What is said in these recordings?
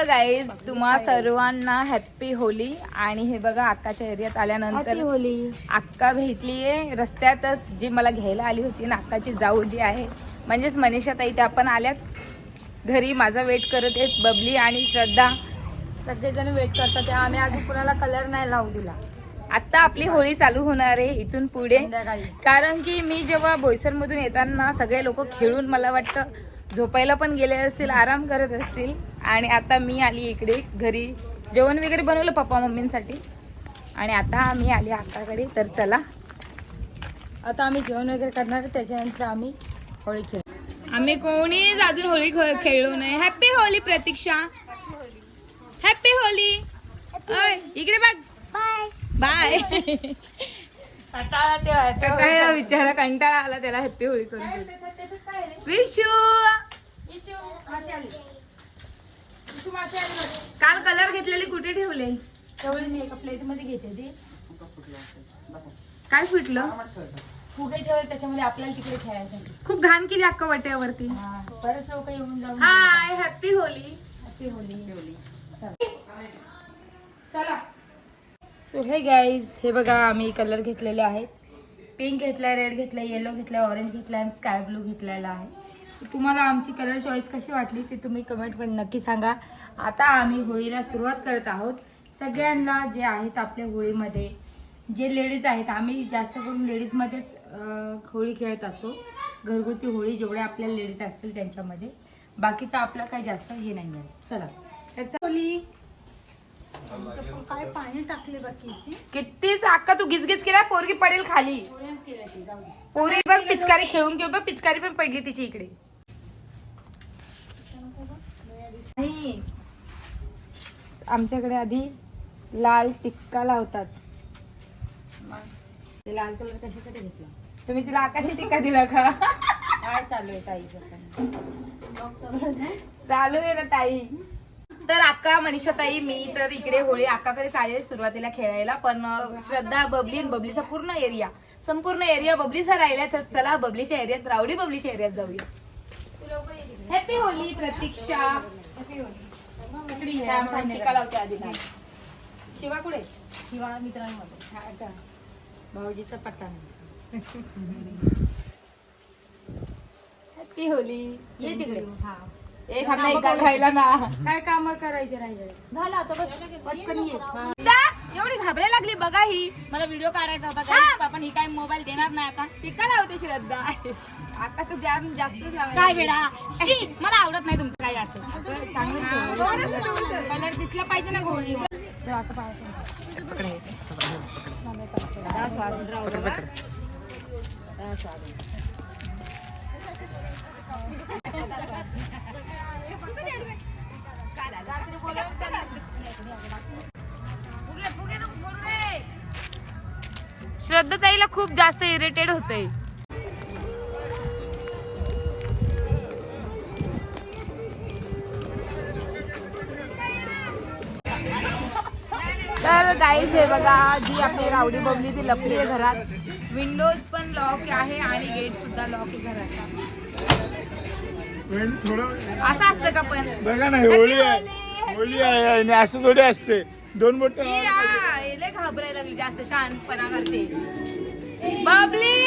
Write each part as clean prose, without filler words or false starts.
Guys तुम्हा सर्वांना happy Holy. आणि हे बघा अक्काच्या एरियात आल्यानंतर होली अक्का भेटलीये रस्त्यातच, जी मला घ्यायला आली होती ना, अक्काची जाऊ जी आहे म्हणजेच मनीषा ताई, त्या पण आल्यात घरी. माझा वेट करत आहेत बबली आणि श्रद्धा, सगळेजण वेट करतात. आम्ही अजून कुणाला कलर नाही लावून दिला. आता आपली होळी चालू होणार आहे इथून पुढे. कारण की मी जेव्हा बोईसरमधून येताना सगळे लोक खेळून मला वाटतं झोपायला पण गेले असतील, आराम करत असतील. आणि आता मी आली इकडे घरी, जेवण वगैरे बनवलं पप्पा मम्मींसाठी. आणि आता आम्ही आली अक्काकडे. तर चला आता आम्ही जेवण वगैरे करणार, त्याच्यानंतर आम्ही होळी खेळ. आम्ही कोणीच अजून होळी खेळू नये. हॅप्पी होली प्रतीक्षा, हॅप्पी होली. इकडे बघ, बाय बाय. कंटाळा विचारा, कंटाळा आला त्याला हॅप्पी होळी करून. विशू काल कलर घेतलेले कुठे ठेवले? तेवढी मी एका प्लेट मध्ये घेते ती. काय फुटलं? फुगे ठेवले त्याच्यामध्ये, आपल्याला तिकडे खेळायसाठी. खूप घाण केली अक्का वाट्यावरती. बरेच लोक येऊन जाऊन. हाय, हॅप्पी होली. Happy Holy. चला. सो हे गाईज, हे बघा आम्ही कलर घेतलेले आहेत. पिंक घेतलाय, रेड घेतलाय, येलो घेतलाय, ऑरेंज घेतलाय आणि स्काय ब्लू घेतलेला आहे. तुम्हाला आमची कलर चॉईस कशी वाटली ते तुम्ही कमेंटमध्ये नक्की सांगा. आता आम्ही होळीला सुरुवात करत आहोत. सगळ्यांना जे आहेत आपल्या होळीमध्ये, जे लेडीज आहेत, आम्ही जास्त करून लेडीजमध्येच होळी खेळत असतो. घरगुती होळी जेवढ्या आपल्या लेडीज असतील त्यांच्यामध्ये, बाकीचं आपलं काही जास्त हे नाही मिळत. चला होळी. काय पाणी टाकले बाकी कितीच अक्का तू गिजगिज केला, पोरगी पडेल खाली. पोरी बघ पिचकारी खेळून घेऊ बघ, पिचकारी पण पडली तिची इकडे. नाही, आमच्याकडे आधी लाल टिक्का लावतात. ते लाल कलर कशासाठी घेतला? तुम्ही तिला आकाशी टिक्का दिला का? काय चालू आहे ताईचं? चालू आहे ना ताई. तर अक्का, मनीषा ताई, मी तर इकडे होळी अक्काकडे चालेल सुरुवातीला खेळायला. पण श्रद्धा, बबली, बबलीचा पूर्ण एरिया, संपूर्ण एरिया बबलीचा राहिला. तर चला बबलीच्या एरियात, रावडी बबलीच्या एरियात जाऊया. हॅपी होली प्रतीक्षा. टिक्का लावते आधी. शिवा कुठे? शिवा मित्रांमध्ये. भाऊजीचा पत्ता नाही. Happy Holy. ये तिकडे. हा, ए थांबला, एका खायला ना. काय काम करायचे राहिले? झालं आता बस, पटकन ये. एवढी घाबरायला लागली बघा ही. मला व्हिडिओ काढायचा होता, आपण ही काय मोबाईल देणार नाही आता. टिक्का लावते श्रद्धा. अक्का तर जाम जास्तच लावायला. काय वेडा, मला आवडत नाही तुमचं काय असं. कलर दिसला पाहिजे ना होळी. श्रद्धा ताईला खूप जास्त इरिटेट होतंय. तर गाईज हे बघा, जी आपली रावडी बबली ती लपली आहे घरात. विंडोज पण लॉक आहे आणि गेट सुद्धा लॉक आहे घराचा. असं असतं का? पण बघा ना, होळी आहे, होळी आहे आणि असं थोडे असते. दोन मोठे लय घाबरायला लागली, जास्त शहाणपणा करते बबली.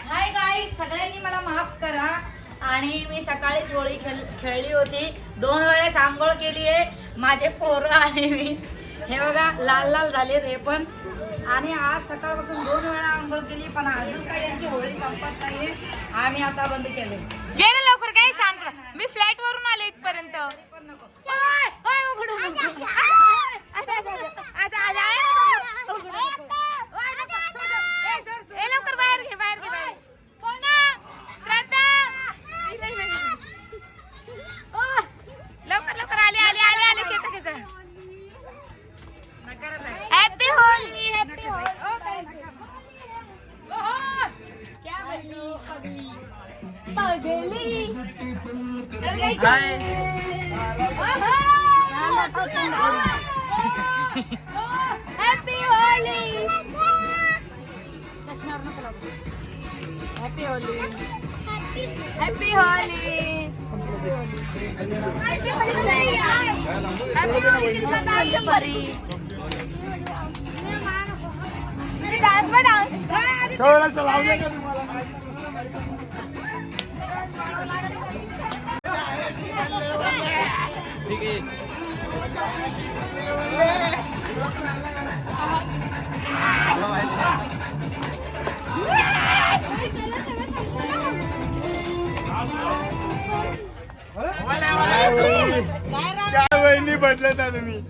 हाय गाईज, सगळ्यांनी मला माफ करा. आणि मी सकाळीच होळी खेळली होती, 2 वेळेस आंघोळ केली आहे. माझे पोरं आणि मी हे बघा लाल लाल झाले हे पण. आणि आज सकाळपासून 2 वेळा आंघोळ केली, पण अजून काही यांची होळी संपत नाहीये. आम्ही आता बंद केले. गेलं लवकर, काय शांत. मी फ्लॅट वरून आले इथपर्यंत. लवकर बाहेर घे, बाहेर घे. लवकर लवकर आले आले आले आले. खेचा खेचा. हॅपी होली. हॅपी होली. पगली happy Holi. Happy Holi. Happy Holi. थोडंसं लावलं का तुम्हाला? काय वहिनी बदलत आहे तुम्ही.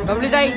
बबली ताई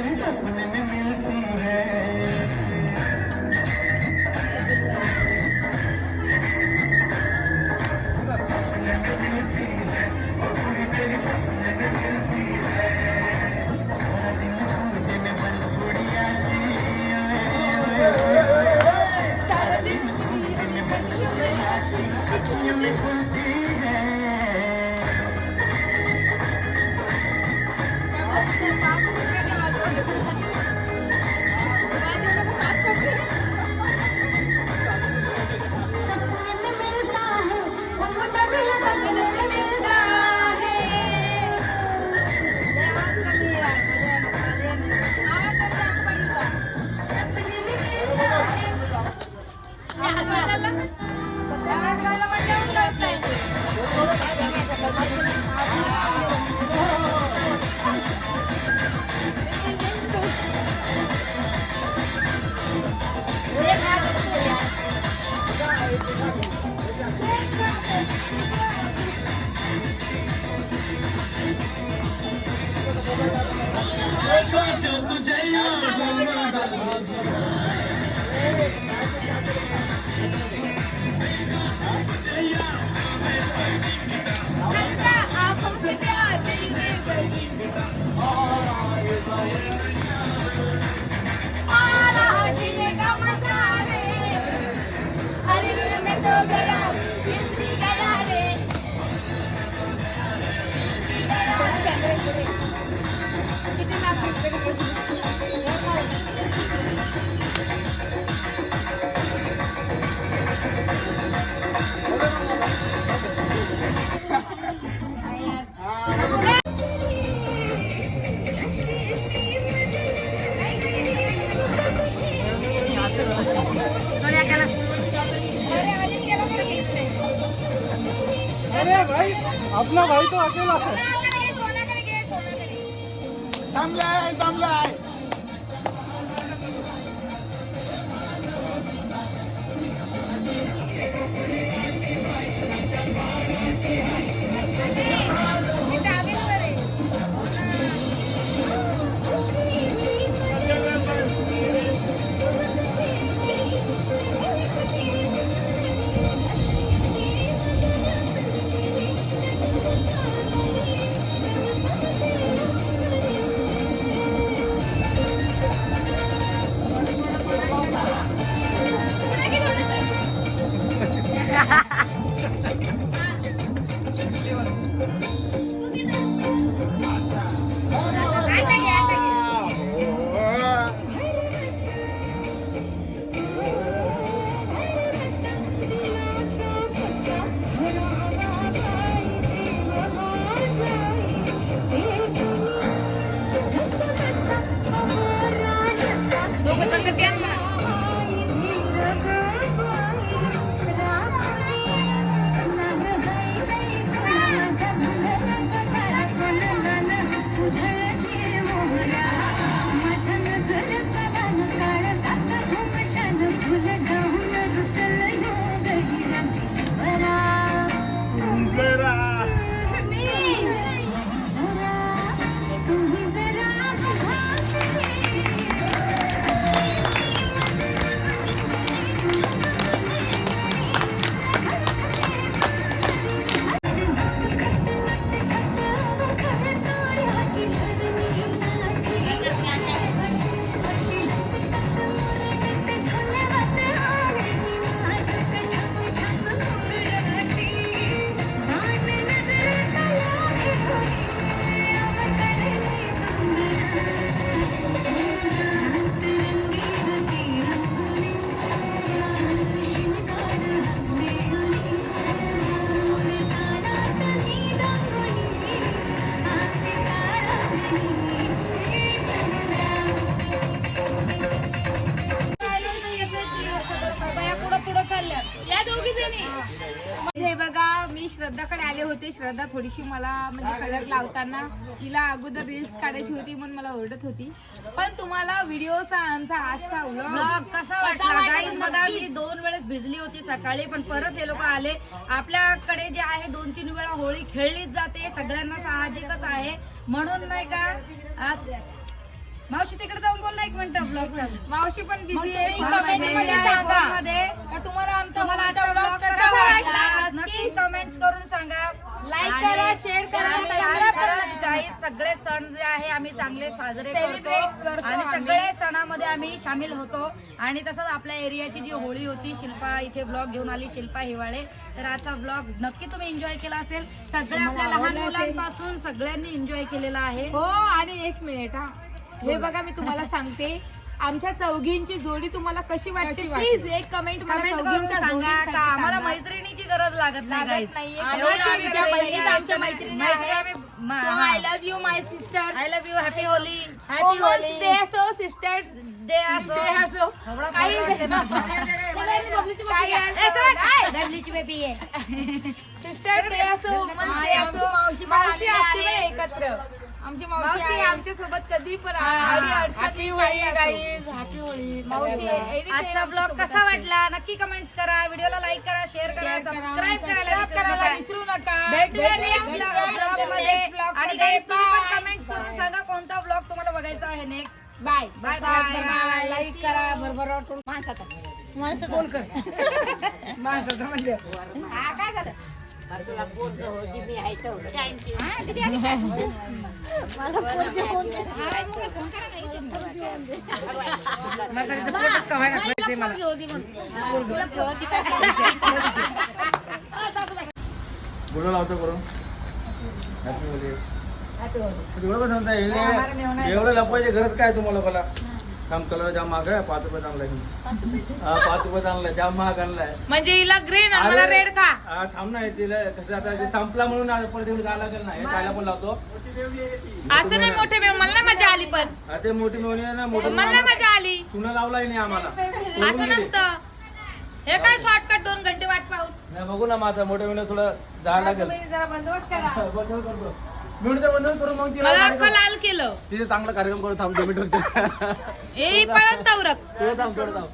अपना भाई तो अकेला है. थांबलाय थांबलाय. श्रद्धाकडे आले होते. श्रद्धा थोडीशी मला म्हणजे कलर लावताना तिला अगोदर रील्स काढायची होती म्हणून मला ओरडत होती. पण तुम्हाला व्हिडिओचा आमचा आजचा ब्लॉग कसा वाटला गाईज? बघा मी 2 वेळेस भिजली होती सकाळी, पण परत हे लोक आले. आपल्याकडे जे आहे 2-3 वेळा होळी खेळलीच जाते, सगळ्यांना साहजिकच आहे. म्हणून नाही का आज मावशी तिकडे जाऊन बोल ना 1 मिनिट ब्लॉग चालू. मावशी पण बिझी आहे. कमेंटमध्ये सांगा का तुम्हाला आमचा तुम्हाला आजचा आजचा ब्लॉग vlog कसा वाटला नक्की कमेंट्स करून सांगा. लाईक आणि करा, शेअर करा, आणि सबस्क्राईब करा. खरंच guys, सगळे सण जे आहे आम्ही चांगले साजरे Celebrate करतो आणि आम्ही. सगळे सणामध्ये आम्ही सामील होतो. आणि तसंच आपल्या एरियाची जी होळी होती, शिल्पा इथे ब्लॉग घेऊन आली, शिल्पा हिवाळे. तर आजचा ब्लॉग नक्की तुम्ही एन्जॉय केला असेल. सगळे आपल्या लहान मुलांपासून सगळ्यांनी एन्जॉय केलेला आहे. हो. आणि 1 मिनिट हा, हे बघा मी तुम्हाला सांगते आमच्या चौघींची जोडी तुम्हाला कशी वाटते प्लीज एक कमेंट मला कमेंट करून चौघींच्या सांगा जोडीसाठी का आम्हाला सांगा. मैत्रिणीची गरज लागत नाही guys. नाहीये. एवढं आमच्या आम्ही ज्या मैत्रिणी बहिणीत आहेत, आमच्या मैत्रिणी मैत्रिणी आहेत. आम्ही So I love you my sister. I love you, happy Holy. Happy Women's Day असो, Sisters डे असो. Day असो. एवढा काही वाटते ना. काही असो. दडलीची बेबी आहे. सिस्टर डे असो, वुमन्स डे असो, मावशी असते बरं एकत्र. आमची मावशी आमच्या सोबत कधी पण happy Holi guys, happy Holi. मावशी आजचा ब्लॉग कसा वाटला नक्की कमेंट्स करा, व्हिडिओला लाईक करा, शेअर करा, सबस्क्राईब करायला विसरू नका. भेटूया नेक्स्ट ब्लॉग मध्ये. आणि गाईस तुम्ही पण Bye. कमेंट्स करून सांगा कोणता ब्लॉग तुम्हाला बघायचा आहे next. Bye bye bye. Like करा बरोबर बोलू लावतो करून एवढं पण सांगता एवढं लपवायचे गरज काय तुम्हाला लोकांना? थांब कलर जाम महाग आहे, 5 रुपयात आणलाय मी. हा 5 रुपयात आणलाय, जाम महाग आणलाय. म्हणजे हिला ग्रीन आणि मला रेड का? हा थांब ना, तिला कसं आता ते संपला म्हणून आता परत एवढं जायला लागेल ना, हे खायला पण लावतो. असं नाही मोठे मेव, मला नाही मजा आली पण हा, ते मोठी मिळून आहे ना, मोठी मला नाही मजा आली. तुला लावलाय नाही आम्हाला. असं नसतं. हे काय शॉर्टकट 2 घंटे वाट पाहून नाही बघू ना माझा मोठ्या मिळून थोडं जायला लागेल. तुम्ही जरा बंदोबस्त करा. बंद करतो मिळून तर बंद करू मग तिला मला अख्खं लाल केलं. तिथे चांगला कार्यक्रम करू. थांब 2 मिनिटं. ए पळत तवरक. थोडं थांब थोडं थांब.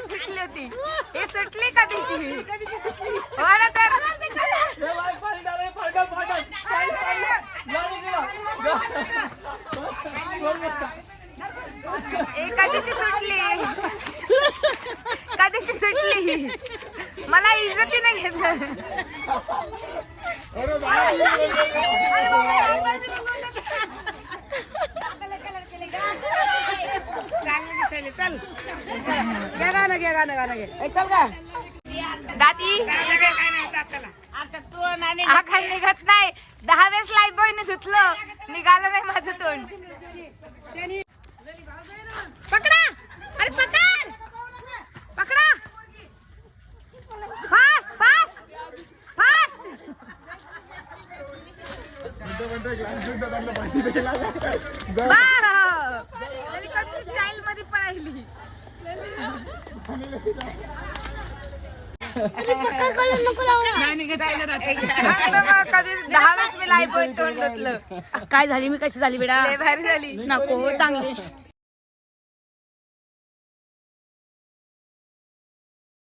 सुटली होती हे सुटली कधीची हो ना तर कधीची सुटली कधीची सुटली मला इज्जतीने घेतलं. चांगली दिसायली चल गाणं घे चल का दादी आखाल निघत नाही. 10 वेळेस लाईफ बॉयने धुतलं निघालं नाही माझं तोंड. पकडा अरे पकड पकडा फास्ट फास्ट फास्ट. स्टाईल मध्ये पळायली. कधी 10 वेळेस मी लाईफ बॉय तोंड धुतलं. काय झाली मी कशी झाली बेटा? भारी झाली नको चांगली